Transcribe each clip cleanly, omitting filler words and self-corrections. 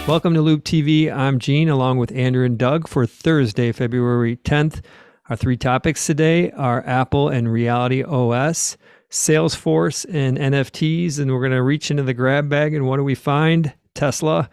Welcome to Loup TV. I'm Gene, along with Andrew and Doug for Thursday, February 10th. Our three topics today are Apple and realityOS, Salesforce and NFTs, and we're going to reach into the grab bag, and what do we find? Tesla.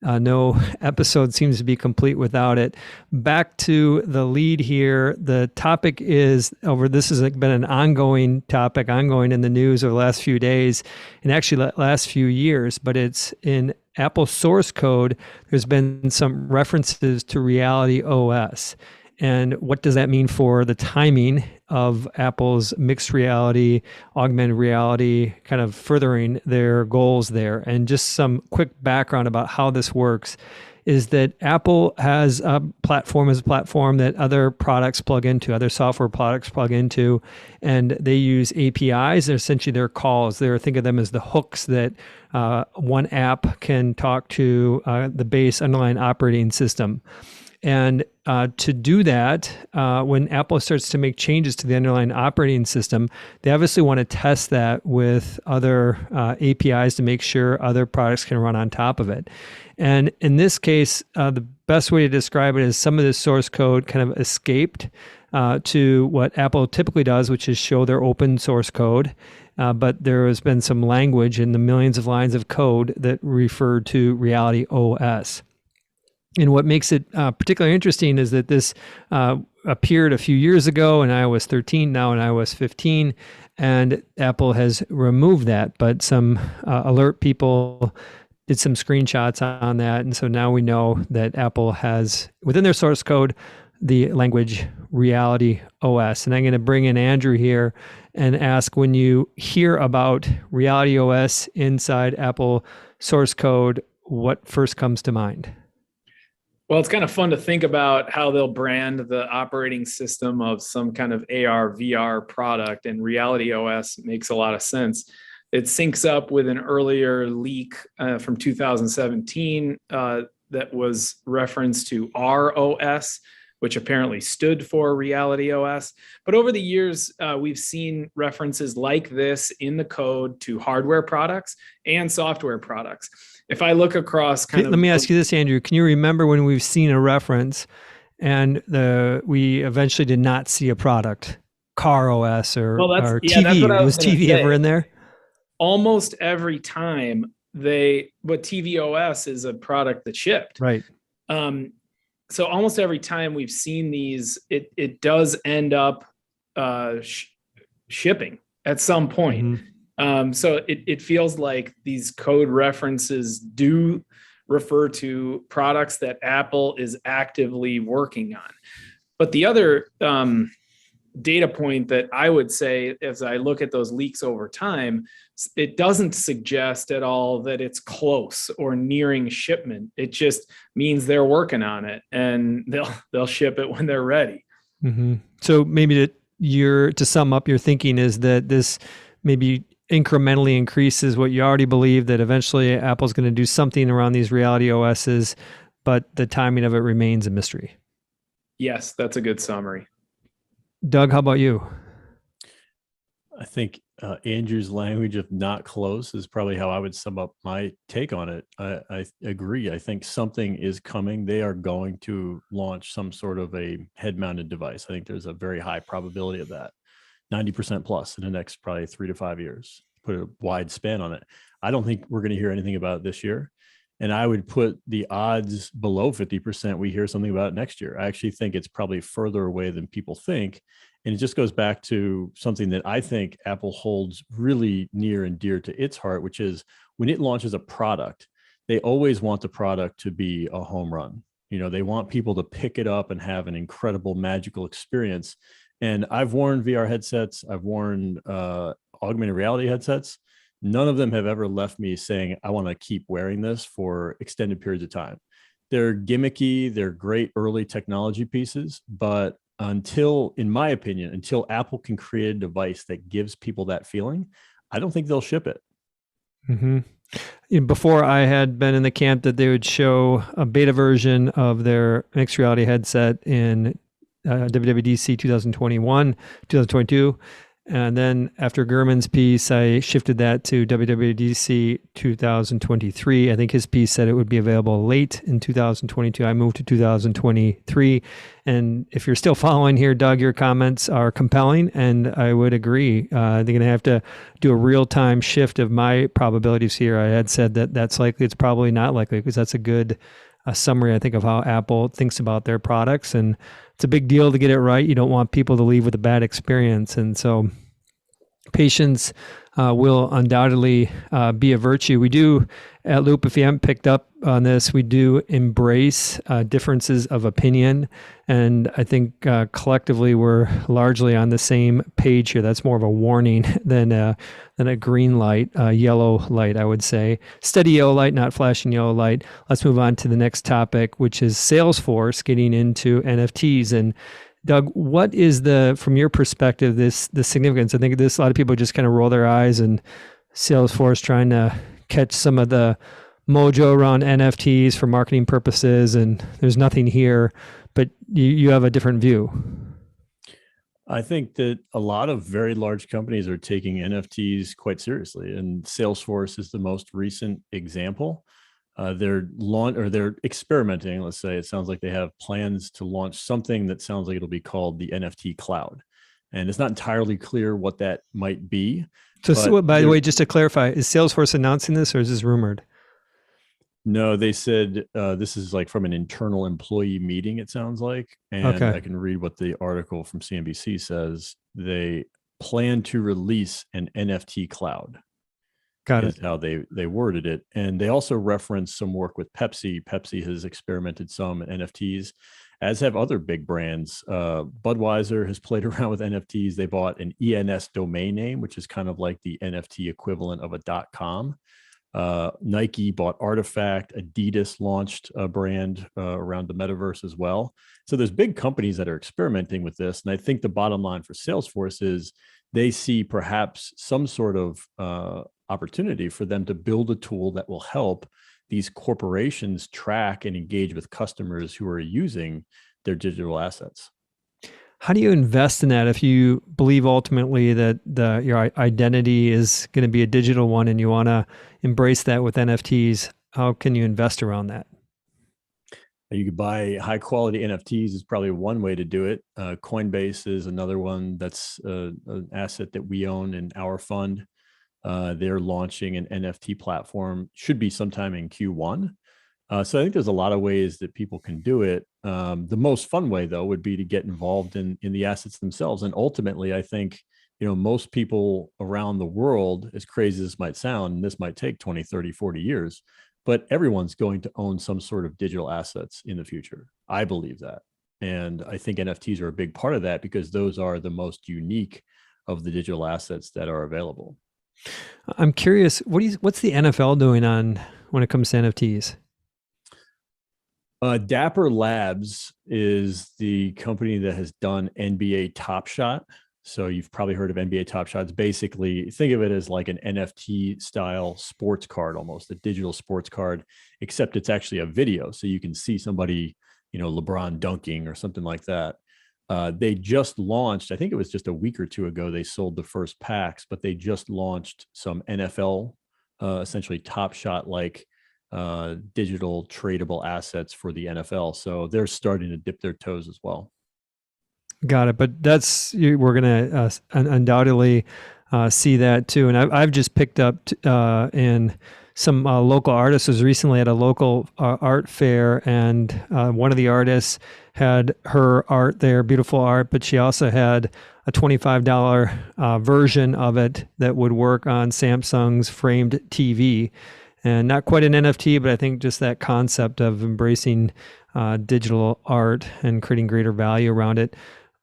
No episode seems to be complete without it. Back to the lead here. The topic is this has been an ongoing topic, ongoing in the news over the last few days, and actually last few years, but it's in Apple source code. There's been some references to realityOS. And what does that mean for the timing of Apple's mixed reality, augmented reality, kind of furthering their goals there? And just some quick background about how this works is that Apple has a platform that other products plug into, other software products plug into, and they use APIs. They're essentially their calls. Think of them as the hooks that one app can talk to the base underlying operating system. And to do that, when Apple starts to make changes to the underlying operating system, they obviously want to test that with other APIs to make sure other products can run on top of it. And in this case, the best way to describe it is some of this source code kind of escaped to what Apple typically does, which is show their open source code. But there has been some language in the millions of lines of code that refer to realityOS. And what makes it particularly interesting is that this appeared a few years ago in iOS 13, now in iOS 15, and Apple has removed that. But some alert people did some screenshots on that, and so now we know that Apple has, within their source code, the language realityOS. And I'm going to bring in Andrew here and ask, when you hear about realityOS inside Apple source code, what first comes to mind? Well, it's kind of fun to think about how they'll brand the operating system of some kind of AR, VR product, and realityOS makes a lot of sense. It syncs up with an earlier leak from 2017 that was referenced to ROS, which apparently stood for realityOS. But over the years, we've seen references like this in the code to hardware products and software products. If I look across let me ask you this, Andrew. Can you remember when we've seen a reference and we eventually did not see a product, carOS or TV? Was TV ever in there? Almost every time but tvOS is a product that shipped. Right. So almost every time we've seen these, it does end up shipping at some point. Mm-hmm. So it feels like these code references do refer to products that Apple is actively working on. But the other data point that I would say, as I look at those leaks over time, it doesn't suggest at all that it's close or nearing shipment. It just means they're working on it and they'll ship it when they're ready. Mm-hmm. So maybe to sum up, your thinking is that this maybe incrementally increases what you already believe, that eventually Apple's going to do something around these realityOSs, but the timing of it remains a mystery. Yes, that's a good summary. Doug, how about you? I think Andrew's language of not close is probably how I would sum up my take on it. I agree. I think something is coming. They are going to launch some sort of a head-mounted device. I think there's a very high probability of that. 90% plus in the next probably 3 to 5 years, put a wide span on it. I don't think we're going to hear anything about it this year. And I would put the odds below 50% we hear something about it next year. I actually think it's probably further away than people think. And it just goes back to something that I think Apple holds really near and dear to its heart, which is when it launches a product, they always want the product to be a home run. You know, they want people to pick it up and have an incredible, magical experience. And I've worn VR headsets. I've worn augmented reality headsets. None of them have ever left me saying, I want to keep wearing this for extended periods of time. They're gimmicky. They're great early technology pieces. But in my opinion, until Apple can create a device that gives people that feeling, I don't think they'll ship it. Mm-hmm. Before, I had been in the camp that they would show a beta version of their mixed reality headset in WWDC 2021, 2022. And then after Gurman's piece, I shifted that to WWDC 2023. I think his piece said it would be available late in 2022. I moved to 2023. And if you're still following here, Doug, your comments are compelling, and I would agree. They're going to have to do a real-time shift of my probabilities here. I had said that that's likely. It's probably not likely, because that's a good summary, I think, of how Apple thinks about their products. And it's a big deal to get it right. You don't want people to leave with a bad experience. And so patience will undoubtedly be a virtue. We do at Loup, if you haven't picked up on this, we do embrace differences of opinion. And I think collectively we're largely on the same page here. That's more of a warning than a green light, yellow light, I would say. Steady yellow light, not flashing yellow light. Let's move on to the next topic, which is Salesforce getting into NFTs. And Doug, what is from your perspective, the significance? I think a lot of people just kind of roll their eyes, and Salesforce trying to catch some of the mojo around NFTs for marketing purposes, and there's nothing here, but you have a different view. I think that a lot of very large companies are taking NFTs quite seriously, and Salesforce is the most recent example. They're experimenting. Let's say it sounds like they have plans to launch something that sounds like it'll be called the NFT cloud, and it's not entirely clear what that might be. So by the way, just to clarify, is Salesforce announcing this, or is this rumored? No, they said this is like from an internal employee meeting, it sounds like. And okay. I can read what the article from CNBC says. They plan to release an NFT cloud. Got it. How they worded it. And they also referenced some work with Pepsi. Pepsi has experimented some NFTs, as have other big brands. Budweiser has played around with NFTs. They bought an ENS domain name, which is kind of like the NFT equivalent of a .com. Nike bought Artifact. Adidas launched a brand around the metaverse as well. So there's big companies that are experimenting with this. And I think the bottom line for Salesforce is they see perhaps some sort of opportunity for them to build a tool that will help these corporations track and engage with customers who are using their digital assets. How do you invest in that if you believe ultimately that your identity is going to be a digital one and you want to embrace that with NFTs? How can you invest around that? You could buy high quality NFTs is probably one way to do it. Coinbase is another one. That's an asset that we own in our fund. They're launching an NFT platform, should be sometime in Q1. So I think there's a lot of ways that people can do it. The most fun way, though, would be to get involved in the assets themselves. And ultimately, I think, most people around the world, as crazy as this might sound, and this might take 20, 30, 40 years, but everyone's going to own some sort of digital assets in the future. I believe that. And I think NFTs are a big part of that because those are the most unique of the digital assets that are available. I'm curious, what's the NFL doing when it comes to NFTs? Dapper Labs is the company that has done NBA Top Shot. So you've probably heard of NBA Top Shots. Basically, think of it as like an NFT style sports card, almost a digital sports card, except it's actually a video. So you can see somebody, LeBron dunking or something like that. They just launched, I think it was just a week or two ago, they sold the first packs, but they just launched some NFL, essentially Top Shot like digital tradable assets for the NFL. So they're starting to dip their toes as well. Got it. But we're going to undoubtedly see that too. And I've just picked up in some local artists. Was recently at a local art fair, and one of the artists had her art there, beautiful art, but she also had a $25 version of it that would work on Samsung's framed TV. And not quite an NFT, but I think just that concept of embracing digital art and creating greater value around it.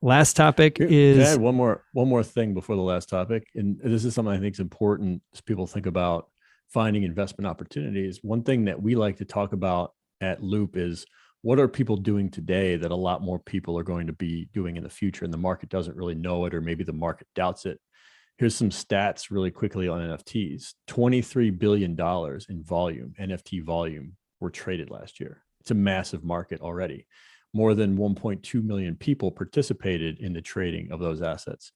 Last topic is... Can I add one more thing before the last topic? And this is something I think is important as people think about finding investment opportunities. One thing that we like to talk about at Loup is what are people doing today that a lot more people are going to be doing in the future, and the market doesn't really know it, or maybe the market doubts it. Here's some stats really quickly on NFTs. $23 billion in volume, NFT volume, were traded last year. It's a massive market already. More than 1.2 million people participated in the trading of those assets.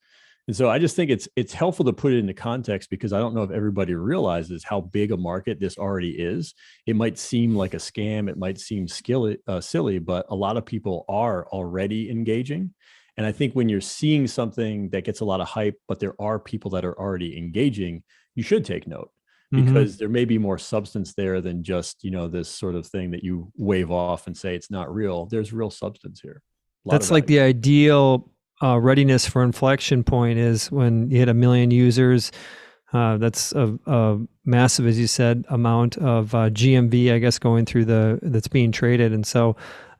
And so I just think it's helpful to put it into context, because I don't know if everybody realizes how big a market this already is. It might seem like a scam, it might seem silly, but a lot of people are already engaging. And I think when you're seeing something that gets a lot of hype, but there are people that are already engaging, you should take note, because there may be more substance there than just, this sort of thing that you wave off and say it's not real. There's real substance here. That's like the ideal readiness for inflection point is when you hit 1 million users. That's a massive, as you said, amount of GMV, I guess, going through that's being traded. And so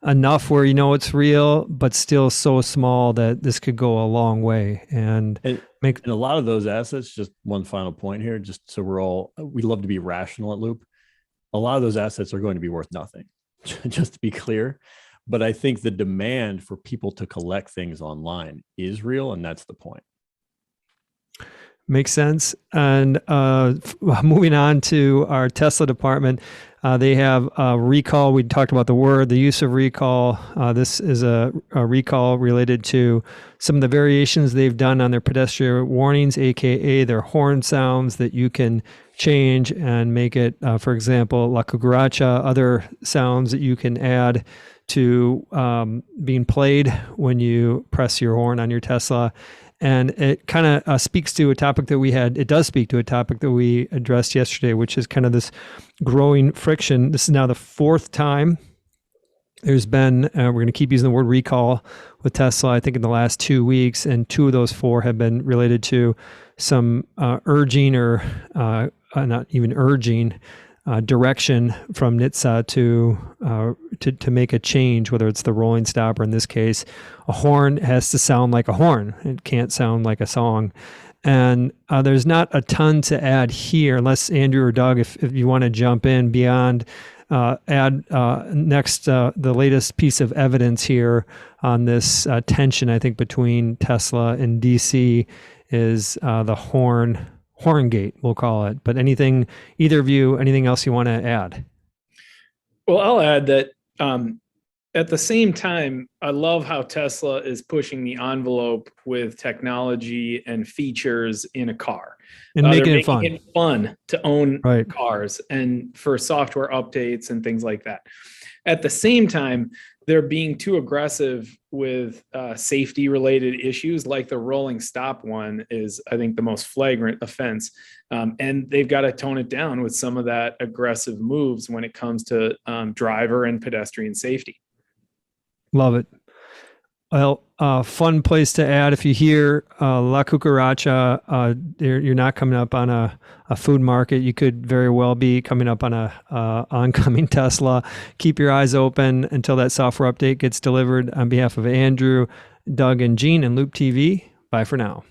enough where it's real, but still so small that this could go a long way and a lot of those assets. Just one final point here, just so we love to be rational at Loup. A lot of those assets are going to be worth nothing, just to be clear. But I think the demand for people to collect things online is real, and that's the point. Makes sense. And moving on to our Tesla department, they have a recall. We talked about the use of recall. This is a recall related to some of the variations they've done on their pedestrian warnings, aka their horn sounds that you can change and make it, for example, la cucaracha, other sounds that you can add to being played when you press your horn on your Tesla. And it kind of speaks to a topic that it does speak to a topic that we addressed yesterday, which is kind of this growing friction. This is now the 4th time there's been, we're going to keep using the word recall with Tesla, I think in the last 2 weeks, and 2 of those 4 have been related to some urging or not even urging direction from NHTSA to make a change, whether it's the rolling stop or in this case, a horn has to sound like a horn. It can't sound like a song. And there's not a ton to add here, unless Andrew or Doug, if you want to jump in beyond, add next the latest piece of evidence here on this tension, I think, between Tesla and D.C. is the Horngate, we'll call it. But either of you, anything else you want to add? Well, I'll add that at the same time, I love how Tesla is pushing the envelope with technology and features in a car. And making it fun to own cars and for software updates and things like that. At the same time, they're being too aggressive with safety-related issues, like the rolling stop one is, I think, the most flagrant offense. And they've got to tone it down with some of that aggressive moves when it comes to driver and pedestrian safety. Love it. Well, fun place to add. If you hear La Cucaracha, you're not coming up on a food market. You could very well be coming up on a oncoming Tesla. Keep your eyes open until that software update gets delivered. On behalf of Andrew, Doug, and Gene and Loup TV, bye for now.